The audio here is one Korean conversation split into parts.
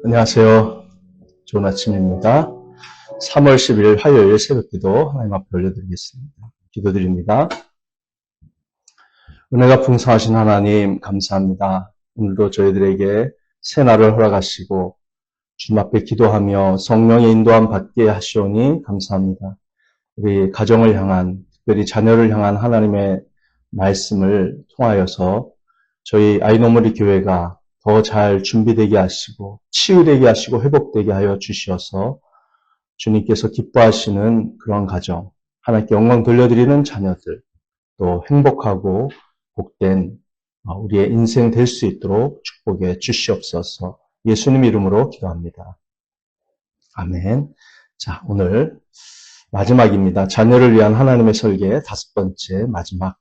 안녕하세요. 좋은 아침입니다. 3월 10일 화요일 새벽기도 하나님 앞에 올려드리겠습니다. 기도드립니다. 은혜가 풍성하신 하나님 감사합니다. 오늘도 저희들에게 새날을 허락하시고 주님 앞에 기도하며 성령의 인도함 받게 하시오니 감사합니다. 우리 가정을 향한, 특별히 자녀를 향한 하나님의 말씀을 통하여서 저희 아이노머리 교회가 더 잘 준비되게 하시고 치유되게 하시고 회복되게 하여 주시어서 주님께서 기뻐하시는 그런 가정, 하나님께 영광 돌려드리는 자녀들, 또 행복하고 복된 우리의 인생 될 수 있도록 축복해 주시옵소서. 예수님 이름으로 기도합니다. 아멘. 자, 오늘 마지막입니다. 자녀를 위한 하나님의 설계 5번째 마지막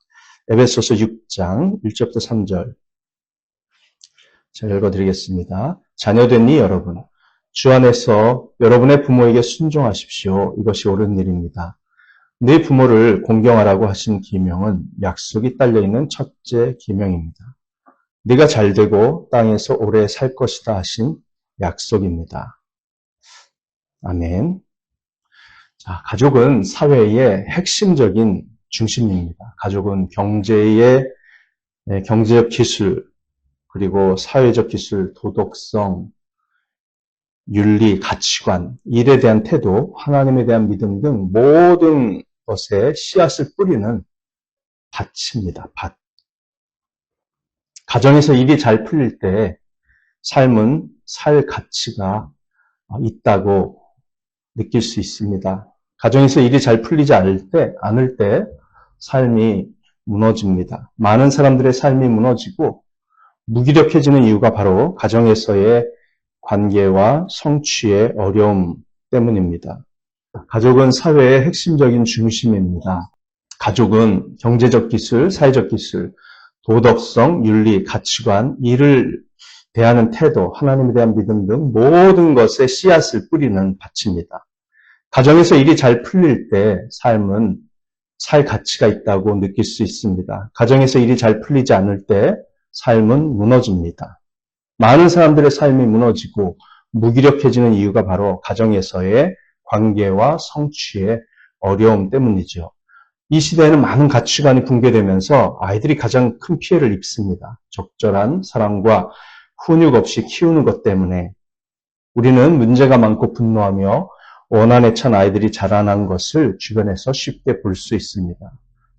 에베소서 6장 1절부터 3절 제가 읽어드리겠습니다. 자녀된 이 여러분, 주 안에서 여러분의 부모에게 순종하십시오. 이것이 옳은 일입니다. 네 부모를 공경하라고 하신 계명은 약속이 딸려있는 첫째 계명입니다. 네가 잘되고 땅에서 오래 살 것이다 하신 약속입니다. 아멘. 자, 가족은 사회의 핵심적인 중심입니다. 가족은 경제적 기술, 그리고 사회적 기술, 도덕성, 윤리, 가치관, 일에 대한 태도, 하나님에 대한 믿음 등 모든 것에 씨앗을 뿌리는 밭입니다. 밭. 가정에서 일이 잘 풀릴 때 삶은 살 가치가 있다고 느낄 수 있습니다. 가정에서 일이 잘 풀리지 않을 때 삶이 무너집니다. 많은 사람들의 삶이 무너지고 무기력해지는 이유가 바로 가정에서의 관계와 성취의 어려움 때문입니다. 가족은 사회의 핵심적인 중심입니다. 가족은 경제적 기술, 사회적 기술, 도덕성, 윤리, 가치관, 일을 대하는 태도, 하나님에 대한 믿음 등 모든 것에 씨앗을 뿌리는 밭입니다. 가정에서 일이 잘 풀릴 때 삶은 살 가치가 있다고 느낄 수 있습니다. 가정에서 일이 잘 풀리지 않을 때 삶은 무너집니다. 많은 사람들의 삶이 무너지고 무기력해지는 이유가 바로 가정에서의 관계와 성취의 어려움 때문이죠. 이 시대에는 많은 가치관이 붕괴되면서 아이들이 가장 큰 피해를 입습니다. 적절한 사랑과 훈육 없이 키우는 것 때문에 우리는 문제가 많고 분노하며 원한에 찬 아이들이 자라난 것을 주변에서 쉽게 볼 수 있습니다.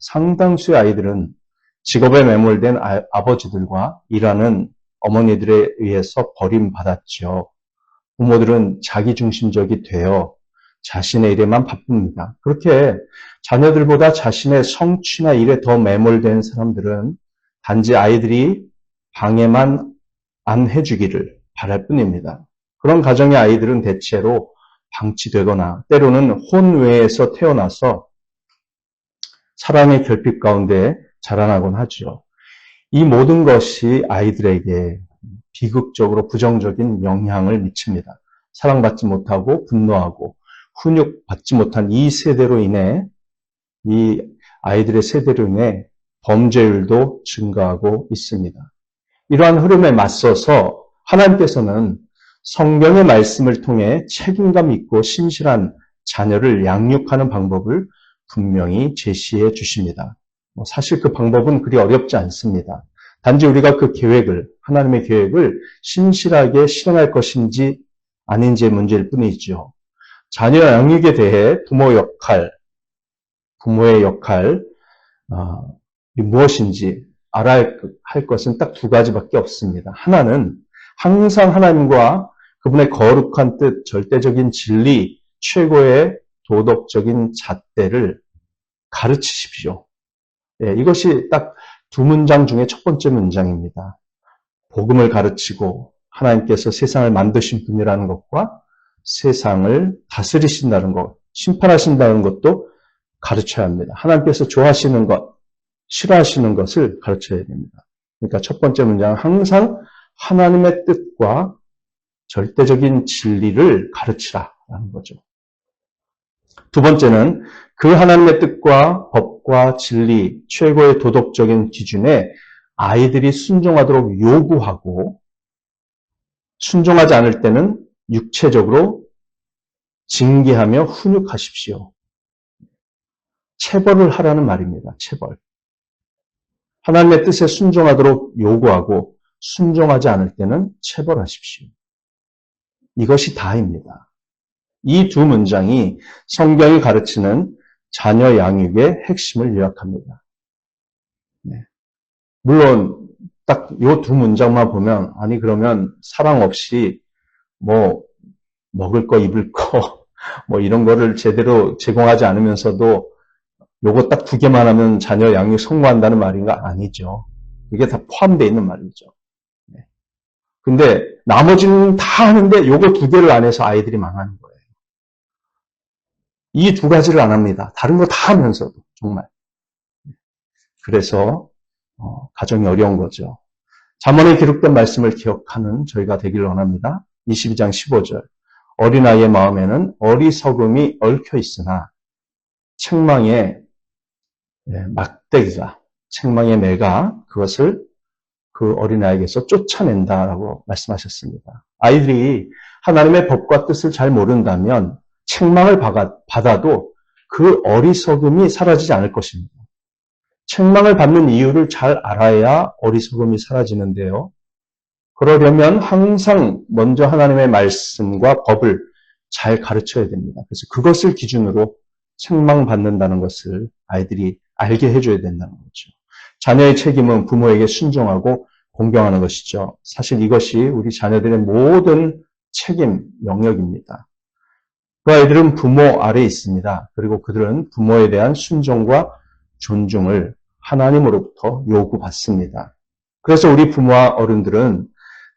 상당수의 아이들은 직업에 매몰된 아버지들과 일하는 어머니들에 의해서 버림받았죠. 부모들은 자기중심적이 되어 자신의 일에만 바쁩니다. 그렇게 자녀들보다 자신의 성취나 일에 더 매몰된 사람들은 단지 아이들이 방해만 안 해주기를 바랄 뿐입니다. 그런 가정의 아이들은 대체로 방치되거나 때로는 혼외에서 태어나서 사랑의 결핍 가운데 자라나곤 하죠. 이 모든 것이 아이들에게 비극적으로 부정적인 영향을 미칩니다. 사랑받지 못하고 분노하고 훈육받지 못한 이 아이들의 세대로 인해 범죄율도 증가하고 있습니다. 이러한 흐름에 맞서서 하나님께서는 성경의 말씀을 통해 책임감 있고 신실한 자녀를 양육하는 방법을 분명히 제시해 주십니다. 사실 그 방법은 그리 어렵지 않습니다. 단지 우리가 하나님의 계획을 신실하게 실행할 것인지 아닌지의 문제일 뿐이죠. 자녀 양육에 대해 부모의 역할이 무엇인지 알아야 할 것은 딱 두 가지밖에 없습니다. 하나는 항상 하나님과 그분의 거룩한 뜻, 절대적인 진리, 최고의 도덕적인 잣대를 가르치십시오. 이것이 딱 두 문장 중에 첫 번째 문장입니다. 복음을 가르치고 하나님께서 세상을 만드신 분이라는 것과 세상을 다스리신다는 것, 심판하신다는 것도 가르쳐야 합니다. 하나님께서 좋아하시는 것, 싫어하시는 것을 가르쳐야 됩니다. 그러니까 첫 번째 문장은 항상 하나님의 뜻과 절대적인 진리를 가르치라라는 거죠. 두 번째는 그 하나님의 뜻과 법과 진리, 최고의 도덕적인 기준에 아이들이 순종하도록 요구하고 순종하지 않을 때는 육체적으로 징계하며 훈육하십시오. 체벌을 하라는 말입니다. 체벌. 하나님의 뜻에 순종하도록 요구하고 순종하지 않을 때는 체벌하십시오. 이것이 다입니다. 이 두 문장이 성경이 가르치는 자녀 양육의 핵심을 요약합니다. 네. 물론 딱 이 두 문장만 보면 아니 그러면 사랑 없이 뭐 먹을 거 입을 거 뭐 이런 거를 제대로 제공하지 않으면서도 요거 딱 두 개만 하면 자녀 양육 성공한다는 말인가? 아니죠. 그게 다 포함되어 있는 말이죠. 네. 근데 나머지는 다 하는데 요거 두 개를 안 해서 아이들이 망하는 거예요. 이 두 가지를 안 합니다. 다른 거 다 하면서도 정말. 그래서 가정이 어려운 거죠. 잠언에 기록된 말씀을 기억하는 저희가 되기를 원합니다. 22장 15절. 어린아이의 마음에는 어리석음이 얽혀 있으나 책망의 막대기가, 책망의 매가 그것을 그 어린아이에게서 쫓아낸다라고 말씀하셨습니다. 아이들이 하나님의 법과 뜻을 잘 모른다면 책망을 받아도 그 어리석음이 사라지지 않을 것입니다. 책망을 받는 이유를 잘 알아야 어리석음이 사라지는데요. 그러려면 항상 먼저 하나님의 말씀과 법을 잘 가르쳐야 됩니다. 그래서 그것을 기준으로 책망받는다는 것을 아이들이 알게 해줘야 된다는 거죠. 자녀의 책임은 부모에게 순종하고 공경하는 것이죠. 사실 이것이 우리 자녀들의 모든 책임 영역입니다. 그 아이들은 부모 아래에 있습니다. 그리고 그들은 부모에 대한 순종과 존중을 하나님으로부터 요구받습니다. 그래서 우리 부모와 어른들은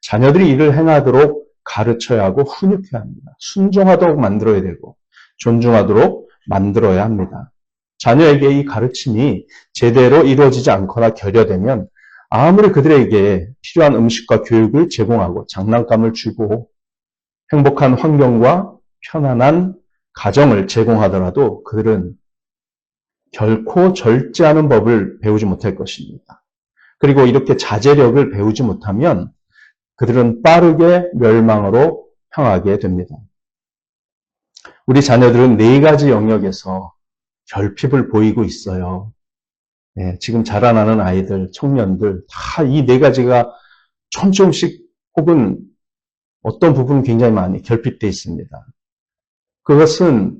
자녀들이 이를 행하도록 가르쳐야 하고 훈육해야 합니다. 순종하도록 만들어야 되고 존중하도록 만들어야 합니다. 자녀에게 이 가르침이 제대로 이루어지지 않거나 결여되면 아무리 그들에게 필요한 음식과 교육을 제공하고 장난감을 주고 행복한 환경과 편안한 가정을 제공하더라도 그들은 결코 절제하는 법을 배우지 못할 것입니다. 그리고 이렇게 자제력을 배우지 못하면 그들은 빠르게 멸망으로 향하게 됩니다. 우리 자녀들은 네 가지 영역에서 결핍을 보이고 있어요. 네, 지금 자라나는 아이들, 청년들 다 이 네 가지가 조금씩 혹은 어떤 부분은 굉장히 많이 결핍되어 있습니다. 그것은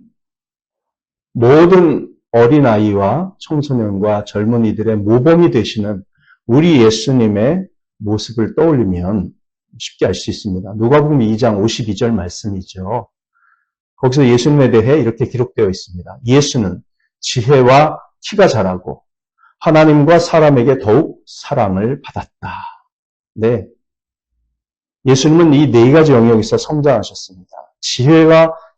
모든 어린아이와 청소년과 젊은이들의 모범이 되시는 우리 예수님의 모습을 떠올리면 쉽게 알 수 있습니다. 누가복음 2장 52절 말씀이죠. 거기서 예수님에 대해 이렇게 기록되어 있습니다. 예수는 지혜와 키가 자라고 하나님과 사람에게 더욱 사랑을 받았다. 네. 예수님은 이 네 가지 영역에서 성장하셨습니다.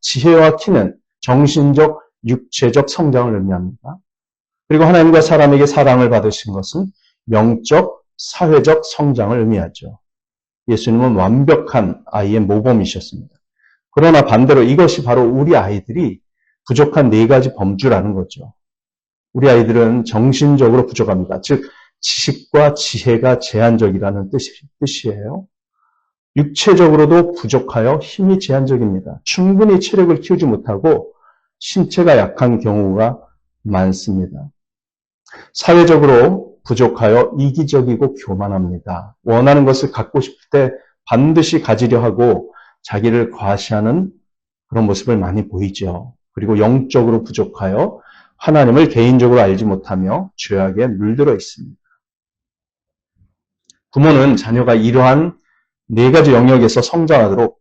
지혜와 키는 정신적, 육체적 성장을 의미합니다. 그리고 하나님과 사람에게 사랑을 받으신 것은 영적, 사회적 성장을 의미하죠. 예수님은 완벽한 아이의 모범이셨습니다. 그러나 반대로 이것이 바로 우리 아이들이 부족한 네 가지 범주라는 거죠. 우리 아이들은 정신적으로 부족합니다. 즉 지식과 지혜가 제한적이라는 뜻이에요. 육체적으로도 부족하여 힘이 제한적입니다. 충분히 체력을 키우지 못하고 신체가 약한 경우가 많습니다. 사회적으로 부족하여 이기적이고 교만합니다. 원하는 것을 갖고 싶을 때 반드시 가지려 하고 자기를 과시하는 그런 모습을 많이 보이죠. 그리고 영적으로 부족하여 하나님을 개인적으로 알지 못하며 죄악에 물들어 있습니다. 부모는 자녀가 이러한 네 가지 영역에서 성장하도록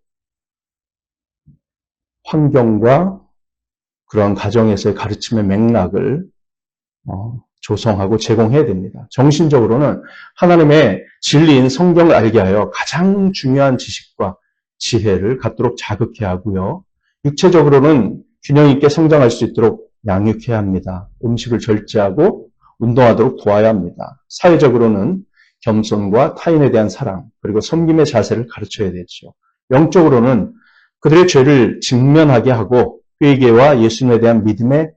환경과 그러한 가정에서의 가르침의 맥락을 조성하고 제공해야 됩니다. 정신적으로는 하나님의 진리인 성경을 알게 하여 가장 중요한 지식과 지혜를 갖도록 자극해야 하고요. 육체적으로는 균형 있게 성장할 수 있도록 양육해야 합니다. 음식을 절제하고 운동하도록 도와야 합니다. 사회적으로는 겸손과 타인에 대한 사랑, 그리고 섬김의 자세를 가르쳐야 되죠. 영적으로는 그들의 죄를 직면하게 하고 회개와 예수님에 대한 믿음의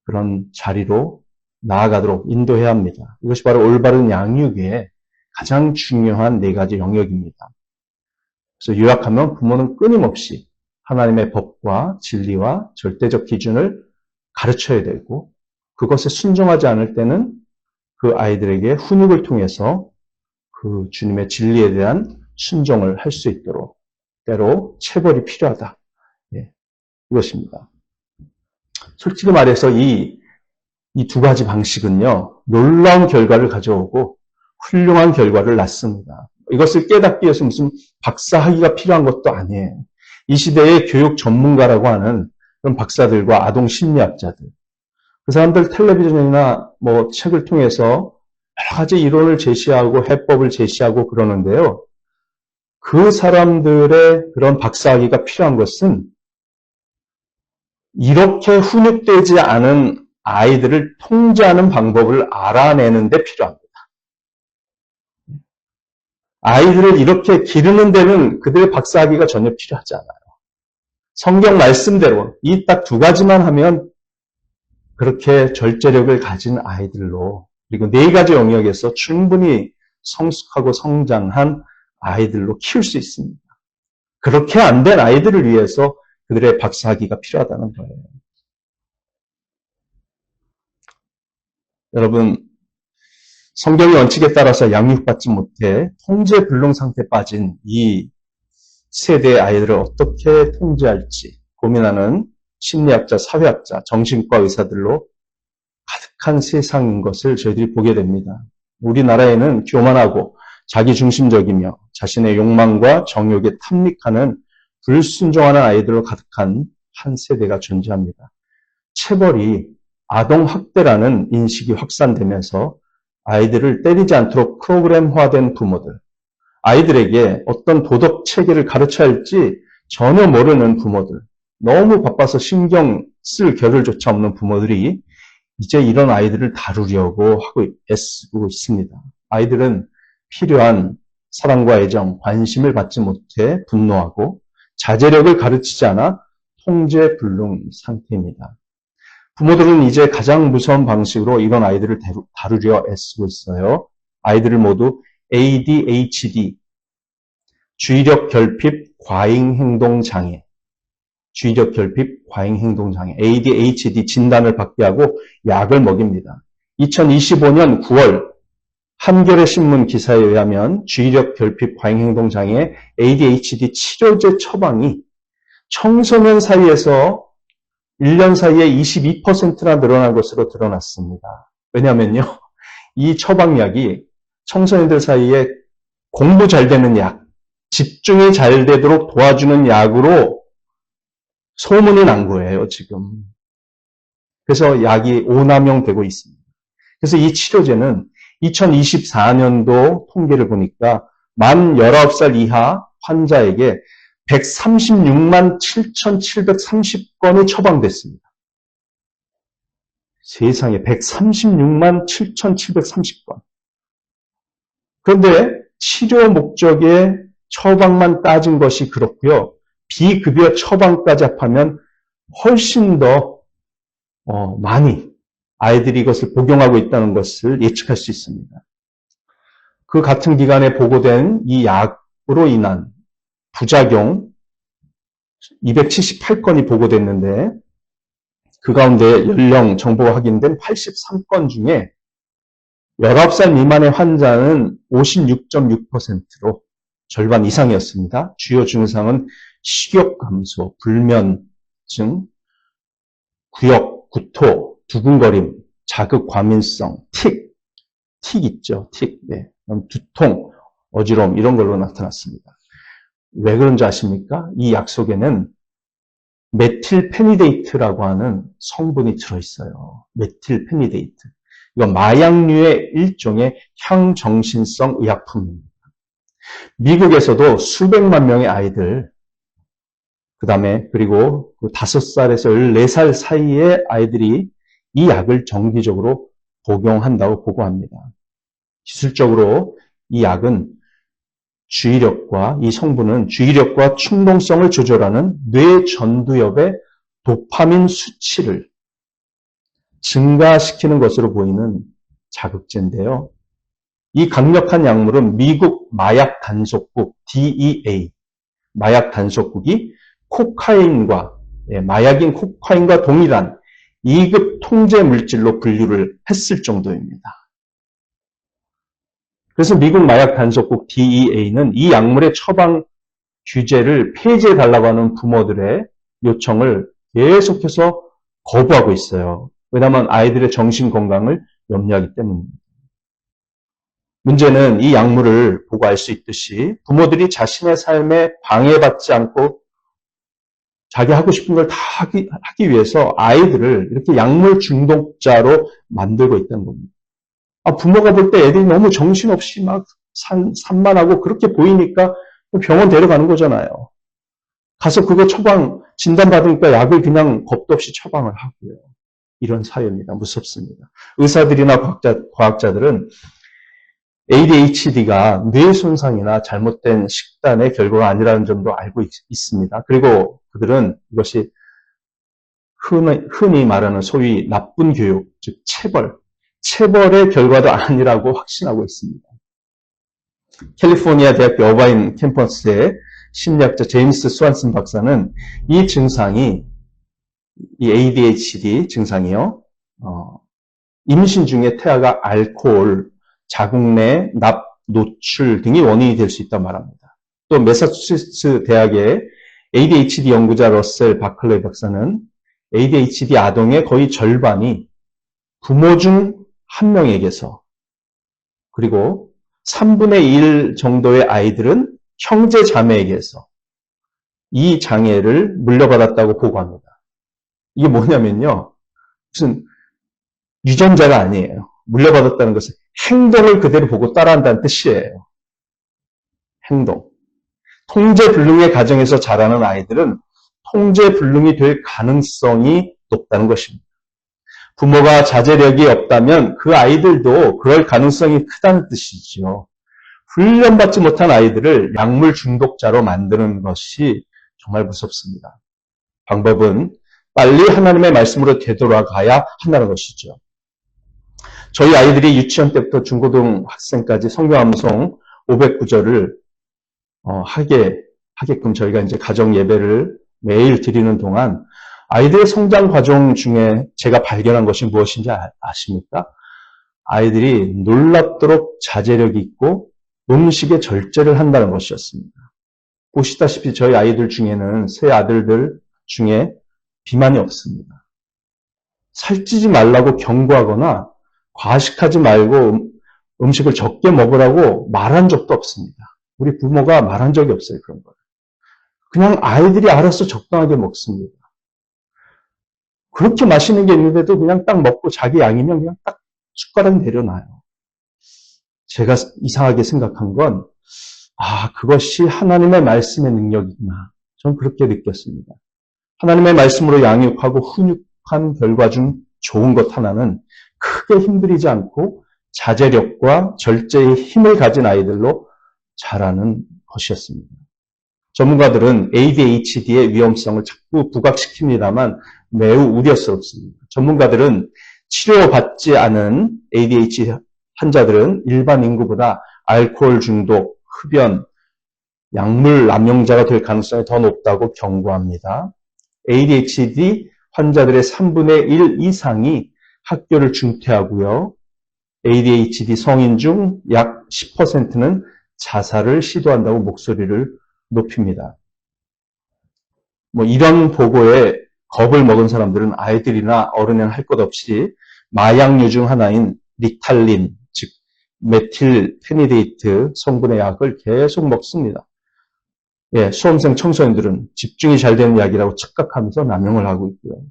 그런 자리로 나아가도록 인도해야 합니다. 이것이 바로 올바른 양육의 가장 중요한 네 가지 영역입니다. 그래서 요약하면 부모는 끊임없이 하나님의 법과 진리와 절대적 기준을 가르쳐야 되고 그것에 순종하지 않을 때는 그 아이들에게 훈육을 통해서 그 주님의 진리에 대한 순종을 할 수 있도록 때로 체벌이 필요하다. 예, 이것입니다. 솔직히 말해서 이 두 가지 방식은요, 놀라운 결과를 가져오고 훌륭한 결과를 낳습니다. 이것을 깨닫기 위해서 무슨 박사 학위가 필요한 것도 아니에요. 이 시대의 교육 전문가라고 하는 그런 박사들과 아동 심리학자들, 그 사람들 텔레비전이나 뭐 책을 통해서 여러 가지 이론을 제시하고 해법을 제시하고 그러는데요. 그 사람들의 그런 박사학위가 필요한 것은 이렇게 훈육되지 않은 아이들을 통제하는 방법을 알아내는 데 필요합니다. 아이들을 이렇게 기르는 데는 그들의 박사학위가 전혀 필요하지 않아요. 성경 말씀대로 이 딱 두 가지만 하면 그렇게 절제력을 가진 아이들로 그리고 네 가지 영역에서 충분히 성숙하고 성장한 아이들로 키울 수 있습니다. 그렇게 안 된 아이들을 위해서 그들의 박사학위가 필요하다는 거예요. 여러분, 성경의 원칙에 따라서 양육받지 못해 통제불능 상태에 빠진 이 세대의 아이들을 어떻게 통제할지 고민하는 심리학자, 사회학자, 정신과 의사들로 가득한 세상인 것을 저희들이 보게 됩니다. 우리나라에는 교만하고 자기중심적이며 자신의 욕망과 정욕에 탐닉하는 불순종하는 아이들로 가득한 한 세대가 존재합니다. 체벌이 아동학대라는 인식이 확산되면서 아이들을 때리지 않도록 프로그램화된 부모들, 아이들에게 어떤 도덕 체계를 가르쳐야 할지 전혀 모르는 부모들, 너무 바빠서 신경 쓸 겨를조차 없는 부모들이 이제 이런 아이들을 다루려고 하고 애쓰고 있습니다. 아이들은 필요한 사랑과 애정, 관심을 받지 못해 분노하고 자제력을 가르치지 않아 통제불능 상태입니다. 부모들은 이제 가장 무서운 방식으로 이런 아이들을 다루려 애쓰고 있어요. 아이들을 모두 ADHD, 주의력 결핍 과잉행동장애, ADHD 진단을 받게 하고 약을 먹입니다. 2025년 9월 한겨레 신문 기사에 의하면 주의력 결핍 과잉행동장애 ADHD 치료제 처방이 청소년 사이에서 1년 사이에 22%나 늘어난 것으로 드러났습니다. 왜냐하면요, 이 처방약이 청소년들 사이에 공부 잘 되는 약, 집중이 잘 되도록 도와주는 약으로 소문이 난 거예요, 지금. 그래서 약이 오남용되고 있습니다. 그래서 이 치료제는 2024년도 통계를 보니까 만 19살 이하 환자에게 136만 7,730건이 처방됐습니다. 세상에 136만 7,730건. 그런데 치료 목적의 처방만 따진 것이 그렇고요. 비급여 처방까지 합하면 훨씬 더 많이 아이들이 이것을 복용하고 있다는 것을 예측할 수 있습니다. 그 같은 기간에 보고된 이 약으로 인한 부작용 278건이 보고됐는데 그 가운데 연령 정보가 확인된 83건 중에 19살 미만의 환자는 56.6%로 절반 이상이었습니다. 주요 증상은 식욕 감소, 불면증, 구역, 구토, 두근거림, 자극 과민성, 틱 있죠. 틱. 네. 두통, 어지러움 이런 걸로 나타났습니다. 왜 그런지 아십니까? 이 약 속에는 메틸페니데이트라고 하는 성분이 들어있어요. 메틸페니데이트. 이건 마약류의 일종의 향정신성 의약품입니다. 미국에서도 수백만 명의 아이들, 그리고 5살에서 14살 사이의 아이들이 이 약을 정기적으로 복용한다고 보고합니다. 기술적으로 이 약은 이 성분은 주의력과 충동성을 조절하는 뇌 전두엽의 도파민 수치를 증가시키는 것으로 보이는 자극제인데요. 이 강력한 약물은 미국 마약 단속국 DEA, 마약 단속국이 코카인과 마약인 코카인과 동일한 2급 통제 물질로 분류를 했을 정도입니다. 그래서 미국 마약 단속국 DEA는 이 약물의 처방 규제를 폐지해달라고 하는 부모들의 요청을 계속해서 거부하고 있어요. 왜냐하면 아이들의 정신 건강을 염려하기 때문입니다. 문제는 이 약물을 보고 알 수 있듯이 부모들이 자신의 삶에 방해받지 않고 자기 하고 싶은 걸 다 하기 위해서 아이들을 이렇게 약물 중독자로 만들고 있다는 겁니다. 부모가 볼 때 애들이 너무 정신없이 막 산만하고 그렇게 보이니까 병원 데려가는 거잖아요. 가서 그거 진단받으니까 약을 그냥 겁도 없이 처방을 하고요. 이런 사회입니다. 무섭습니다. 의사들이나 과학자들은 ADHD가 뇌 손상이나 잘못된 식단의 결과가 아니라는 점도 알고 있습니다. 그리고 그들은 이것이 흔히 말하는 소위 나쁜 교육, 즉 체벌의 결과도 아니라고 확신하고 있습니다. 캘리포니아 대학교 어바인 캠퍼스의 심리학자 제임스 스완슨 박사는 이 증상이, 이 ADHD 증상이요, 임신 중에 태아가 알코올, 자궁 내 납 노출 등이 원인이 될 수 있다고 말합니다. 또 매사추세츠 대학의 ADHD 연구자 러셀 바클레이 박사는 ADHD 아동의 거의 절반이 부모 중 한 명에게서, 그리고 3분의 1 정도의 아이들은 형제 자매에게서 이 장애를 물려받았다고 보고합니다. 이게 뭐냐면요, 무슨 유전자가 아니에요. 물려받았다는 것은 행동을 그대로 보고 따라한다는 뜻이에요. 행동. 통제불능의 가정에서 자라는 아이들은 통제불능이 될 가능성이 높다는 것입니다. 부모가 자제력이 없다면 그 아이들도 그럴 가능성이 크다는 뜻이죠. 훈련받지 못한 아이들을 약물 중독자로 만드는 것이 정말 무섭습니다. 방법은 빨리 하나님의 말씀으로 되돌아가야 한다는 것이죠. 저희 아이들이 유치원 때부터 중고등 학생까지 성경 암송 509절을 하게끔 저희가 이제 가정 예배를 매일 드리는 동안 아이들의 성장 과정 중에 제가 발견한 것이 무엇인지 아십니까? 아이들이 놀랍도록 자제력이 있고 음식에 절제를 한다는 것이었습니다. 보시다시피 저희 아이들 중에는 세 아들들 중에 비만이 없습니다. 살찌지 말라고 경고하거나 과식하지 말고 음식을 적게 먹으라고 말한 적도 없습니다. 우리 부모가 말한 적이 없어요, 그런 걸. 그냥 아이들이 알아서 적당하게 먹습니다. 그렇게 맛있는 게 있는데도 그냥 딱 먹고 자기 양이면 그냥 딱 숟가락 내려놔요. 제가 이상하게 생각한 건, 그것이 하나님의 말씀의 능력이구나. 저는 그렇게 느꼈습니다. 하나님의 말씀으로 양육하고 훈육한 결과 중 좋은 것 하나는 크게 힘들이지 않고 자제력과 절제의 힘을 가진 아이들로 자라는 것이었습니다. 전문가들은 ADHD의 위험성을 자꾸 부각시킵니다만 매우 우려스럽습니다. 전문가들은 치료받지 않은 ADHD 환자들은 일반 인구보다 알코올 중독, 흡연, 약물 남용자가 될 가능성이 더 높다고 경고합니다. ADHD 환자들의 3분의 1 이상이 학교를 중퇴하고요. ADHD 성인 중 약 10%는 자살을 시도한다고 목소리를 높입니다. 이런 보고에 겁을 먹은 사람들은 아이들이나 어른이나 할 것 없이 마약류 중 하나인 리탈린, 즉 메틸페니데이트 성분의 약을 계속 먹습니다. 수험생 청소년들은 집중이 잘 되는 약이라고 착각하면서 남용을 하고 있고요.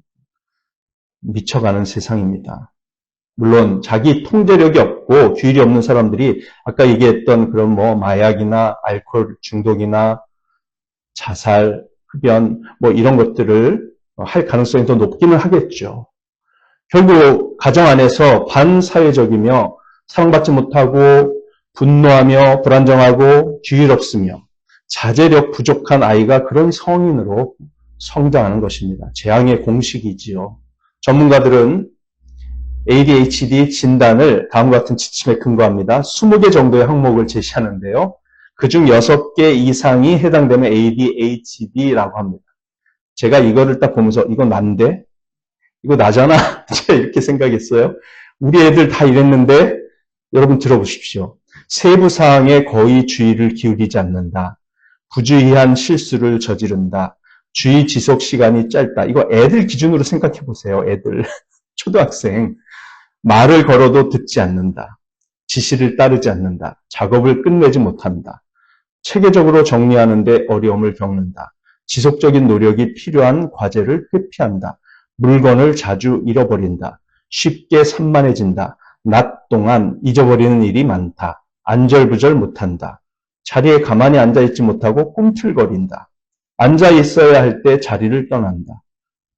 미쳐가는 세상입니다. 물론 자기 통제력이 없고 규율이 없는 사람들이 아까 얘기했던 그런 마약이나 알코올 중독이나 자살, 흡연 이런 것들을 할 가능성이 더 높기는 하겠죠. 결국 가정 안에서 반사회적이며 사랑받지 못하고 분노하며 불안정하고 규율 없으며 자제력 부족한 아이가 그런 성인으로 성장하는 것입니다. 재앙의 공식이지요. 전문가들은 ADHD 진단을 다음과 같은 지침에 근거합니다. 20개 정도의 항목을 제시하는데요. 그중 6개 이상이 해당되면 ADHD라고 합니다. 제가 이거를 딱 보면서 이거 난데? 이거 나잖아? 제가 이렇게 생각했어요. 우리 애들 다 이랬는데 여러분 들어보십시오. 세부 사항에 거의 주의를 기울이지 않는다. 부주의한 실수를 저지른다. 주의 지속 시간이 짧다. 이거 애들 기준으로 생각해 보세요. 애들. 초등학생. 말을 걸어도 듣지 않는다. 지시를 따르지 않는다. 작업을 끝내지 못한다. 체계적으로 정리하는데 어려움을 겪는다. 지속적인 노력이 필요한 과제를 회피한다. 물건을 자주 잃어버린다. 쉽게 산만해진다. 낮 동안 잊어버리는 일이 많다. 안절부절 못한다. 자리에 가만히 앉아있지 못하고 꿈틀거린다. 앉아있어야 할 때 자리를 떠난다.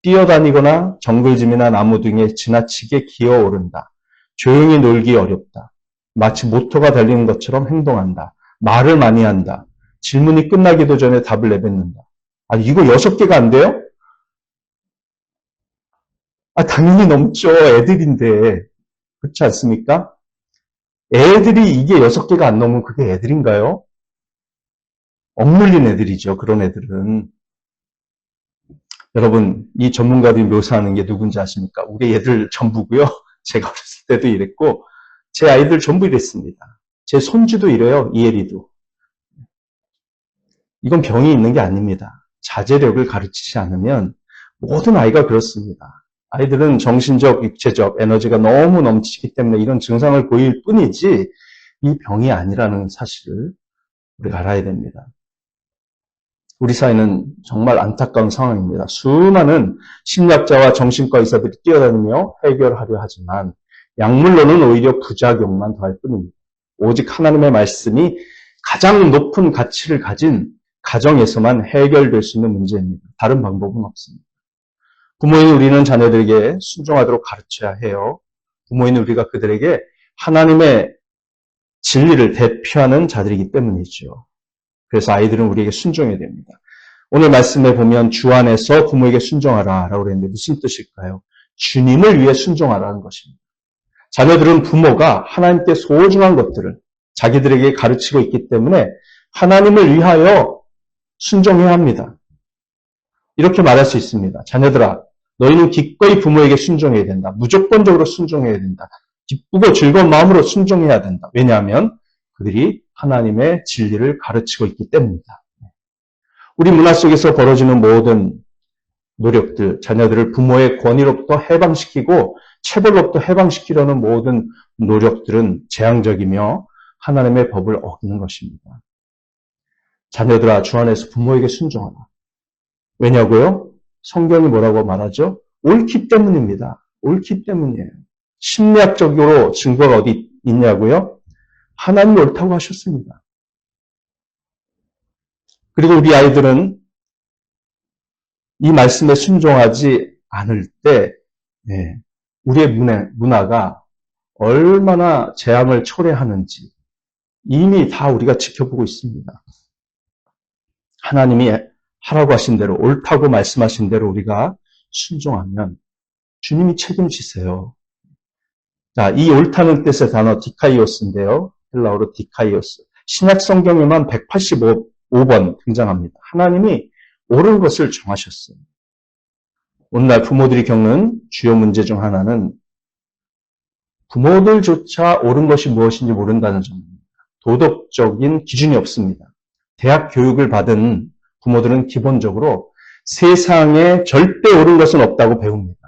뛰어다니거나 정글짐이나 나무 등에 지나치게 기어오른다. 조용히 놀기 어렵다. 마치 모터가 달리는 것처럼 행동한다. 말을 많이 한다. 질문이 끝나기도 전에 답을 내뱉는다. 아니, 이거 6개가 안 돼요? 당연히 넘죠. 애들인데. 그렇지 않습니까? 애들이 이게 6개가 안 넘으면 그게 애들인가요? 억눌린 애들이죠. 그런 애들은. 여러분, 이 전문가들이 묘사하는 게 누군지 아십니까? 우리 애들 전부고요. 제가 어렸을 때도 이랬고, 제 아이들 전부 이랬습니다. 제 손주도 이래요. 이혜리도. 이건 병이 있는 게 아닙니다. 자제력을 가르치지 않으면 모든 아이가 그렇습니다. 아이들은 정신적, 육체적 에너지가 너무 넘치기 때문에 이런 증상을 보일 뿐이지 이 병이 아니라는 사실을 우리가 알아야 됩니다. 우리 사회는 정말 안타까운 상황입니다. 수많은 심리학자와 정신과 의사들이 뛰어다니며 해결하려 하지만 약물로는 오히려 부작용만 더할 뿐입니다. 오직 하나님의 말씀이 가장 높은 가치를 가진 가정에서만 해결될 수 있는 문제입니다. 다른 방법은 없습니다. 부모인 우리는 자녀들에게 순종하도록 가르쳐야 해요. 부모인 우리가 그들에게 하나님의 진리를 대표하는 자들이기 때문이죠. 그래서 아이들은 우리에게 순종해야 됩니다. 오늘 말씀에 보면 주 안에서 부모에게 순종하라 라고 그랬는데 무슨 뜻일까요? 주님을 위해 순종하라는 것입니다. 자녀들은 부모가 하나님께 소중한 것들을 자기들에게 가르치고 있기 때문에 하나님을 위하여 순종해야 합니다. 이렇게 말할 수 있습니다. 자녀들아, 너희는 기꺼이 부모에게 순종해야 된다. 무조건적으로 순종해야 된다. 기쁘고 즐거운 마음으로 순종해야 된다. 왜냐하면 그들이 하나님의 진리를 가르치고 있기 때문입니다. 우리 문화 속에서 벌어지는 모든 노력들, 자녀들을 부모의 권위로부터 해방시키고 체벌로부터 해방시키려는 모든 노력들은 재앙적이며 하나님의 법을 어기는 것입니다. 자녀들아, 주 안에서 부모에게 순종하라. 왜냐고요? 성경이 뭐라고 말하죠? 옳기 때문입니다. 옳기 때문이에요. 심리학적으로 증거가 어디 있냐고요? 하나님이 옳다고 하셨습니다. 그리고 우리 아이들은 이 말씀에 순종하지 않을 때 우리의 문화가 얼마나 재앙을 초래하는지 이미 다 우리가 지켜보고 있습니다. 하나님이 하라고 하신 대로, 옳다고 말씀하신 대로 우리가 순종하면 주님이 책임지세요. 자, 이 옳다는 뜻의 단어 디카이오스인데요. 헬라어로 디카이오스. 신약 성경에만 185번 등장합니다. 하나님이 옳은 것을 정하셨어요. 오늘날 부모들이 겪는 주요 문제 중 하나는 부모들조차 옳은 것이 무엇인지 모른다는 점입니다. 도덕적인 기준이 없습니다. 대학 교육을 받은 부모들은 기본적으로 세상에 절대 옳은 것은 없다고 배웁니다.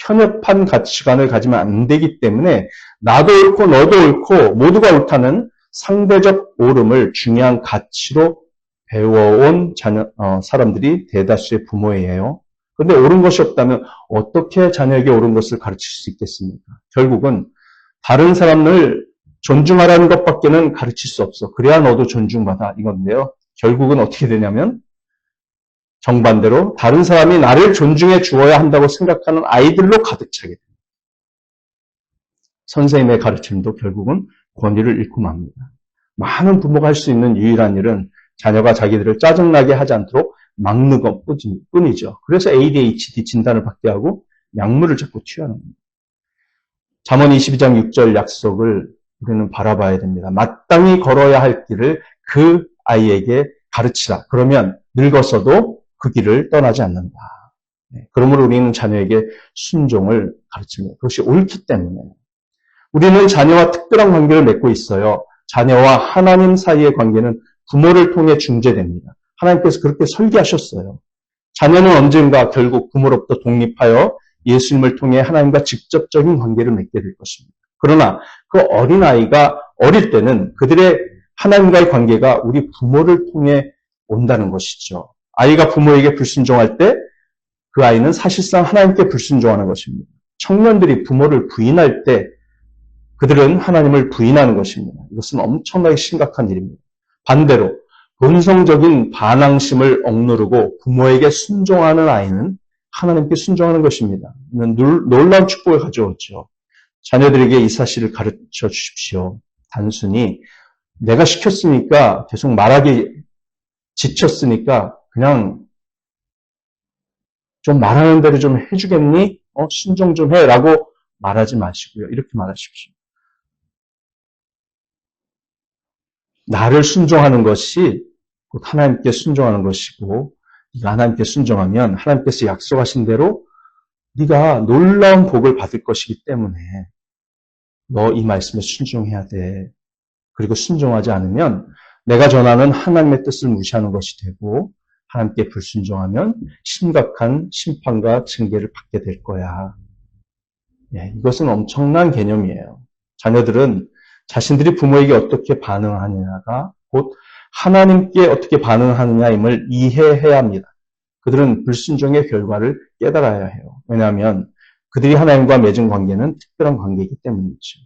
편협한 가치관을 가지면 안 되기 때문에 나도 옳고 너도 옳고 모두가 옳다는 상대적 옳음을 중요한 가치로 배워온 사람들이 대다수의 부모예요. 그런데 옳은 것이 없다면 어떻게 자녀에게 옳은 것을 가르칠 수 있겠습니까? 결국은 다른 사람을 존중하라는 것밖에는 가르칠 수 없어. 그래야 너도 존중받아 이건데요. 결국은 어떻게 되냐면 정반대로 다른 사람이 나를 존중해 주어야 한다고 생각하는 아이들로 가득 차게 됩니다. 선생님의 가르침도 결국은 권위를 잃고 맙니다. 많은 부모가 할 수 있는 유일한 일은 자녀가 자기들을 짜증나게 하지 않도록 막는 것뿐이죠. 그래서 ADHD 진단을 받게 하고 약물을 자꾸 투여하는 겁니다. 잠언 22장 6절 약속을 우리는 바라봐야 됩니다. 마땅히 걸어야 할 길을 그 아이에게 가르치라. 그러면 늙어서도 그 길을 떠나지 않는다. 그러므로 우리는 자녀에게 순종을 가르칩니다. 그것이 옳기 때문에. 우리는 자녀와 특별한 관계를 맺고 있어요. 자녀와 하나님 사이의 관계는 부모를 통해 중재됩니다. 하나님께서 그렇게 설계하셨어요. 자녀는 언젠가 결국 부모로부터 독립하여 예수님을 통해 하나님과 직접적인 관계를 맺게 될 것입니다. 그러나 그 어린아이가 어릴 때는 그들의 하나님과의 관계가 우리 부모를 통해 온다는 것이죠. 아이가 부모에게 불순종할 때 그 아이는 사실상 하나님께 불순종하는 것입니다. 청년들이 부모를 부인할 때 그들은 하나님을 부인하는 것입니다. 이것은 엄청나게 심각한 일입니다. 반대로 본성적인 반항심을 억누르고 부모에게 순종하는 아이는 하나님께 순종하는 것입니다. 놀라운 축복을 가져오죠. 자녀들에게 이 사실을 가르쳐 주십시오. 단순히 내가 시켰으니까 계속 말하기 지쳤으니까 그냥 좀 말하는 대로 좀 해주겠니? 순종 좀 해 라고 말하지 마시고요. 이렇게 말하십시오. 나를 순종하는 것이 곧 하나님께 순종하는 것이고 네가 하나님께 순종하면 하나님께서 약속하신 대로 네가 놀라운 복을 받을 것이기 때문에 너 이 말씀에 순종해야 돼. 그리고 순종하지 않으면 내가 전하는 하나님의 뜻을 무시하는 것이 되고 하나님께 불순종하면 심각한 심판과 징계를 받게 될 거야. 이것은 엄청난 개념이에요. 자녀들은 자신들이 부모에게 어떻게 반응하느냐가 곧 하나님께 어떻게 반응하느냐임을 이해해야 합니다. 그들은 불순종의 결과를 깨달아야 해요. 왜냐하면 그들이 하나님과 맺은 관계는 특별한 관계이기 때문이죠.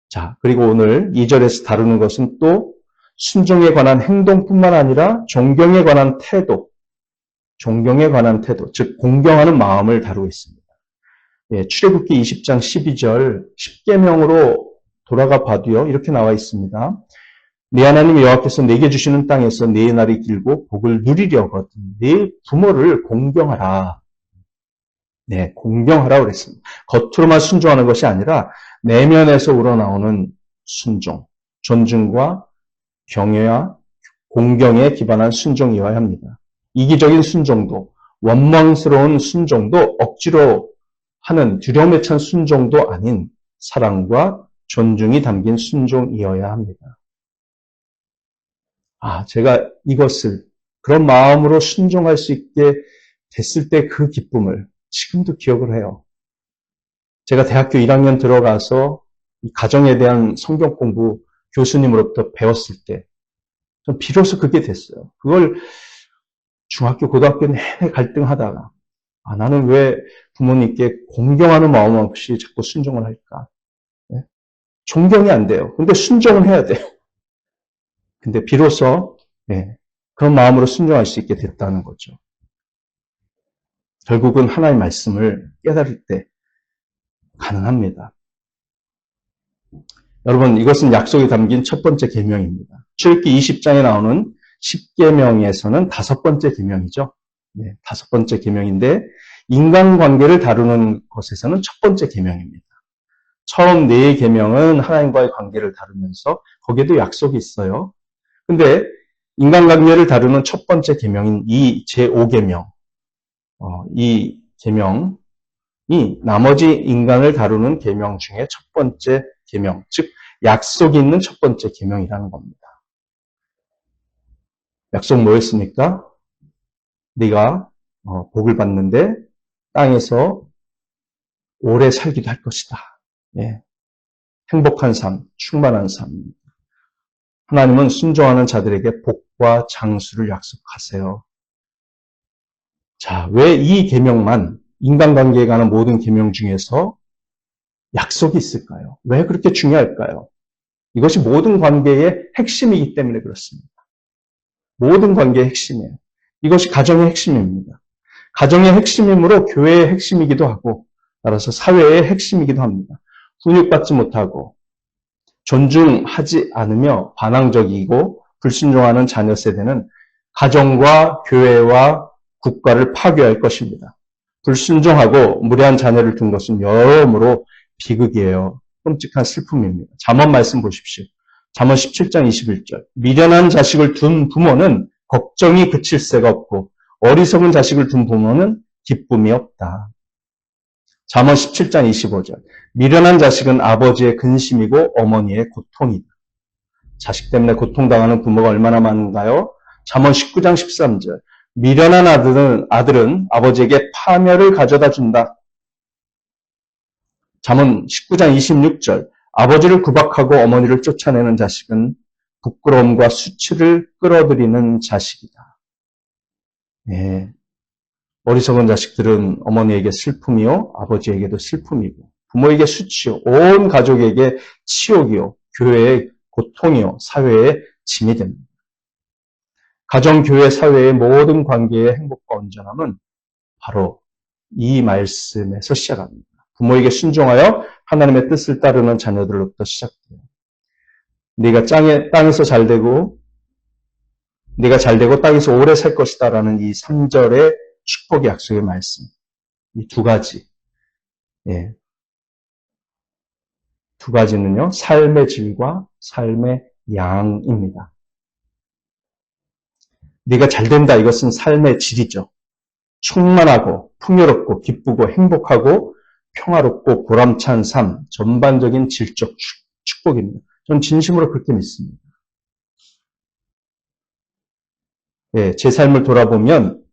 자, 그리고 오늘 2절에서 다루는 것은 또 순종에 관한 행동뿐만 아니라 존경에 관한 태도, 즉 공경하는 마음을 다루고 있습니다. 출애굽기 20장 12절 10계명으로 돌아가 봐도요. 이렇게 나와 있습니다. 네 하나님 여호와께서 내게 주시는 땅에서 네 날이 길고 복을 누리려거든 네 부모를 공경하라. 공경하라 그랬습니다. 겉으로만 순종하는 것이 아니라 내면에서 우러나오는 순종, 존중과 경외와 공경에 기반한 순종이어야 합니다. 이기적인 순종도, 원망스러운 순종도, 억지로 하는 두려움에 찬 순종도 아닌 사랑과 존중이 담긴 순종이어야 합니다. 제가 이것을 그런 마음으로 순종할 수 있게 됐을 때 그 기쁨을 지금도 기억을 해요. 제가 대학교 1학년 들어가서 이 가정에 대한 성경 공부 교수님으로부터 배웠을 때 전 비로소 그게 됐어요. 그걸 중학교, 고등학교 내내 갈등하다가 나는 왜 부모님께 공경하는 마음 없이 자꾸 순종을 할까? 존경이 안 돼요. 근데 순종을 해야 돼요. 근데 비로소 그런 마음으로 순종할 수 있게 됐다는 거죠. 결국은 하나님의 말씀을 깨달을 때 가능합니다. 여러분, 이것은 약속이 담긴 첫 번째 계명입니다. 출애굽기 20장에 나오는 10계명에서는 다섯 번째 계명이죠. 다섯 번째 계명인데 인간관계를 다루는 것에서는 첫 번째 계명입니다. 처음 네 계명은 하나님과의 관계를 다루면서 거기에도 약속이 있어요. 근데 인간관계를 다루는 첫 번째 계명인 이 제5계명, 이 계명이 나머지 인간을 다루는 계명 중에 첫 번째 계명, 즉 약속이 있는 첫 번째 계명이라는 겁니다. 약속 뭐였습니까? 네가 복을 받는데 땅에서 오래 살기도 할 것이다. 행복한 삶, 충만한 삶. 하나님은 순종하는 자들에게 복과 장수를 약속하세요. 자, 왜 이 계명만 인간관계에 관한 모든 계명 중에서 약속이 있을까요? 왜 그렇게 중요할까요? 이것이 모든 관계의 핵심이기 때문에 그렇습니다. 모든 관계의 핵심이에요. 이것이 가정의 핵심입니다. 가정의 핵심이므로 교회의 핵심이기도 하고 따라서 사회의 핵심이기도 합니다. 훈육받지 못하고 존중하지 않으며 반항적이고 불순종하는 자녀 세대는 가정과 교회와 국가를 파괴할 것입니다. 불순종하고 무례한 자녀를 둔 것은 여러모로 비극이에요. 끔찍한 슬픔입니다. 잠언 말씀 보십시오. 잠언 17장 21절. 미련한 자식을 둔 부모는 걱정이 그칠 새가 없고 어리석은 자식을 둔 부모는 기쁨이 없다. 잠언 17장 25절. 미련한 자식은 아버지의 근심이고 어머니의 고통이다. 자식 때문에 고통당하는 부모가 얼마나 많은가요? 잠언 19장 13절. 미련한 아들은 아버지에게 파멸을 가져다 준다. 잠언 19장 26절. 아버지를 구박하고 어머니를 쫓아내는 자식은 부끄러움과 수치를 끌어들이는 자식이다. 예. 어리석은 자식들은 어머니에게 슬픔이요, 아버지에게도 슬픔이고, 부모에게 수치요, 온 가족에게 치욕이요, 교회의 고통이요, 사회의 짐이 됩니다. 가정, 교회, 사회의 모든 관계의 행복과 온전함은 바로 이 말씀에서 시작합니다. 부모에게 순종하여 하나님의 뜻을 따르는 자녀들로부터 시작돼요. 네가 땅에서 잘되고 네가 잘되고 땅에서 오래 살 것이다라는 이 3절의 축복의 약속의 말씀. 이 두 가지. 예. 두 가지는요. 삶의 질과 삶의 양입니다. 네가 잘된다. 이것은 삶의 질이죠. 충만하고 풍요롭고 기쁘고 행복하고 평화롭고 보람찬 삶, 전반적인 질적 축복입니다. 저는 진심으로 그렇게 믿습니다. 예, 제 삶을 돌아보면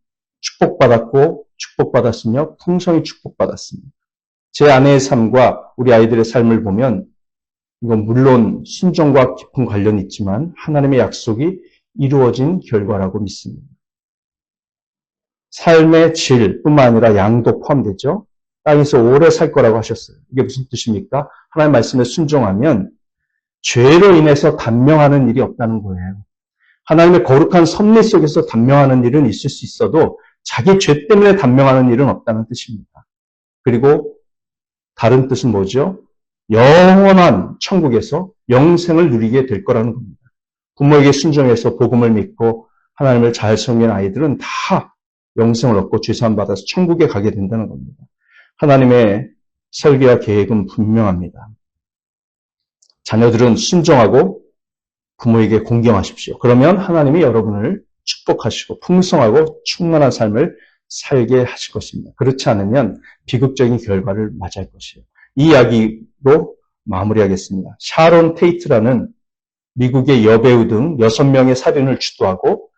축복받았고 축복받았으며 풍성히 축복받았습니다. 제 아내의 삶과 우리 아이들의 삶을 보면 이건 물론 순종과 깊은 관련이 있지만 하나님의 약속이 이루어진 결과라고 믿습니다. 삶의 질뿐만 아니라 양도 포함되죠. 땅에서 오래 살 거라고 하셨어요. 이게 무슨 뜻입니까? 하나님의 말씀에 순종하면 죄로 인해서 단명하는 일이 없다는 거예요. 하나님의 거룩한 섭리 속에서 단명하는 일은 있을 수 있어도 자기 죄 때문에 단명하는 일은 없다는 뜻입니다. 그리고 다른 뜻은 뭐죠? 영원한 천국에서 영생을 누리게 될 거라는 겁니다. 부모에게 순종해서 복음을 믿고 하나님을 잘 섬기는 아이들은 다 영생을 얻고 죄사함 받아서 천국에 가게 된다는 겁니다. 하나님의 설계와 계획은 분명합니다. 자녀들은 순종하고 부모에게 공경하십시오. 그러면 하나님이 여러분을 축복하시고 풍성하고 충만한 삶을 살게 하실 것입니다. 그렇지 않으면 비극적인 결과를 맞이할 것이에요. 이 이야기로 마무리하겠습니다. 샤론 테이트라는 미국의 여배우 등 6명의 살인을 주도하고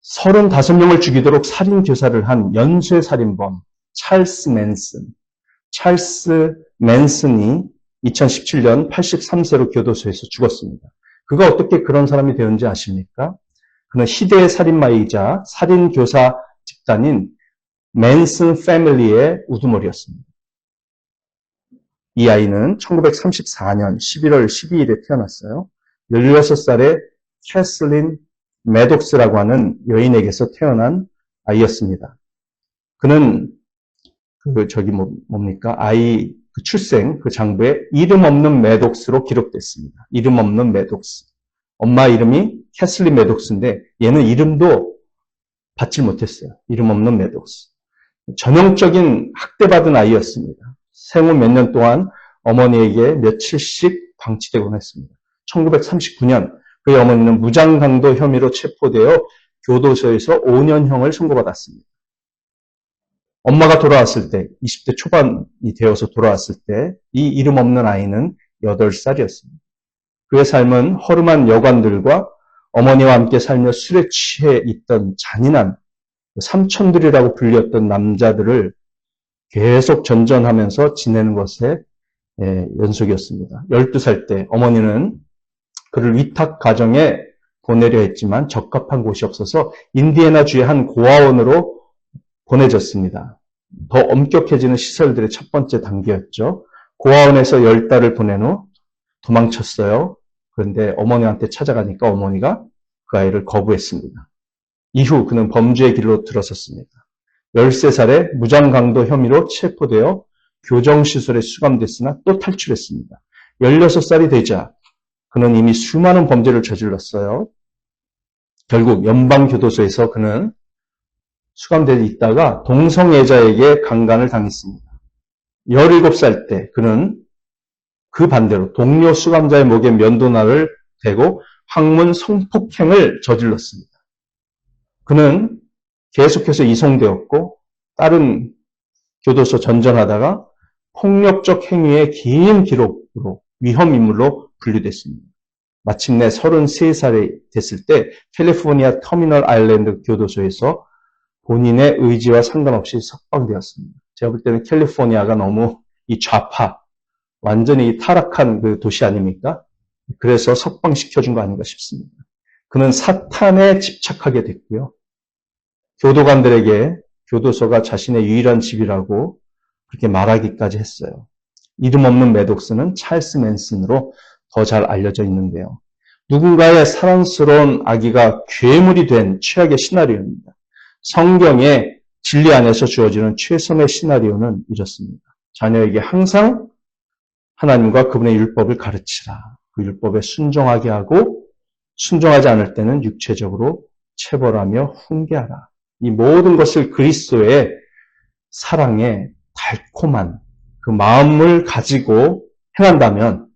35명을 죽이도록 살인 교사를 한 연쇄 살인범 찰스 맨슨이 2017년 83세로 교도소에서 죽었습니다. 그가 어떻게 그런 사람이 되었는지 아십니까? 그는 희대의 살인마이자 살인교사 집단인 맨슨 패밀리의 우두머리였습니다. 이 아이는 1934년 11월 12일에 태어났어요. 16살의 캐슬린 매독스라고 하는 여인에게서 태어난 아이였습니다. 그는 아이 출생 장부에 이름 없는 매독스로 기록됐습니다. 이름 없는 매독스. 엄마 이름이 캐슬린 매독스인데 얘는 이름도 받질 못했어요. 이름 없는 매독스. 전형적인 학대받은 아이였습니다. 생후 몇 년 동안 어머니에게 며칠씩 방치되곤 했습니다. 1939년 그의 어머니는 무장강도 혐의로 체포되어 교도소에서 5년형을 선고받았습니다. 엄마가 돌아왔을 때, 20대 초반이 되어서 돌아왔을 때 이 이름 없는 아이는 8살이었습니다. 그의 삶은 허름한 여관들과 어머니와 함께 살며 술에 취해 있던 잔인한 삼촌들이라고 불렸던 남자들을 계속 전전하면서 지내는 것의 연속이었습니다. 12살 때 어머니는 그를 위탁 가정에 보내려 했지만 적합한 곳이 없어서 인디애나주의 한 고아원으로 보내졌습니다. 더 엄격해지는 시설들의 첫 번째 단계였죠. 고아원에서 10달을 보낸 후 도망쳤어요. 그런데 어머니한테 찾아가니까 어머니가 그 아이를 거부했습니다. 이후 그는 범죄의 길로 들어섰습니다. 13살에 무장강도 혐의로 체포되어 교정시설에 수감됐으나 또 탈출했습니다. 16살이 되자 그는 이미 수많은 범죄를 저질렀어요. 결국 연방교도소에서 그는 수감되어 있다가 동성애자에게 강간을 당했습니다. 17살 때 그는 그 반대로 동료 수감자의 목에 면도날을 되고 학문 성폭행을 저질렀습니다. 그는 계속해서 이송되었고 다른 교도소 전전하다가 폭력적 행위의 긴 기록으로 위험인물로 분류됐습니다. 마침내 33살이 됐을 때 캘리포니아 터미널 아일랜드 교도소에서 본인의 의지와 상관없이 석방되었습니다. 제가 볼 때는 캘리포니아가 너무 이 좌파, 완전히 타락한 그 도시 아닙니까? 그래서 석방시켜준 거 아닌가 싶습니다. 그는 사탄에 집착하게 됐고요. 교도관들에게 교도소가 자신의 유일한 집이라고 그렇게 말하기까지 했어요. 이름 없는 매독스는 찰스 맨슨으로 더 잘 알려져 있는데요. 누군가의 사랑스러운 아기가 괴물이 된 최악의 시나리오입니다. 성경의 진리 안에서 주어지는 최선의 시나리오는 이렇습니다. 자녀에게 항상 하나님과 그분의 율법을 가르치라. 그 율법에 순종하게 하고 순종하지 않을 때는 육체적으로 체벌하며 훈계하라. 이 모든 것을 그리스도의 사랑의 달콤한 그 마음을 가지고 행한다면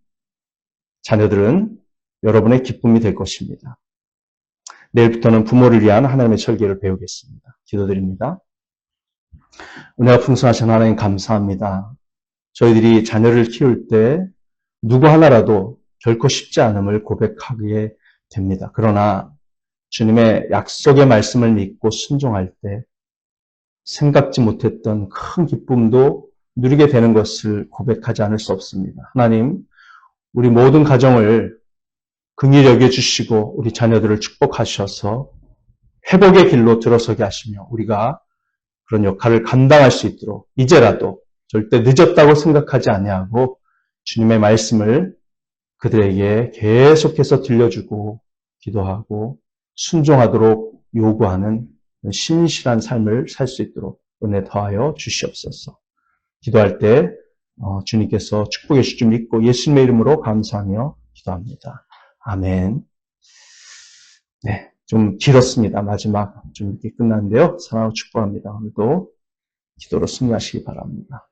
자녀들은 여러분의 기쁨이 될 것입니다. 내일부터는 부모를 위한 하나님의 설계를 배우겠습니다. 기도드립니다. 은혜가 풍성하신 하나님 감사합니다. 저희들이 자녀를 키울 때 누구 하나라도 결코 쉽지 않음을 고백하게 됩니다. 그러나 주님의 약속의 말씀을 믿고 순종할 때 생각지 못했던 큰 기쁨도 누리게 되는 것을 고백하지 않을 수 없습니다. 하나님, 우리 모든 가정을 긍휼히 여겨주시고 우리 자녀들을 축복하셔서 회복의 길로 들어서게 하시며 우리가 그런 역할을 감당할 수 있도록 이제라도 절대 늦었다고 생각하지 아니하고 주님의 말씀을 그들에게 계속해서 들려주고 기도하고 순종하도록 요구하는 신실한 삶을 살 수 있도록 은혜 더하여 주시옵소서. 기도할 때 주님께서 축복해 주실 줄 믿고 예수님의 이름으로 감사하며 기도합니다. 아멘. 네, 좀 길었습니다. 마지막 좀 이렇게 끝났는데요. 사랑하고 축복합니다. 오늘도 기도로 승리하시기 바랍니다.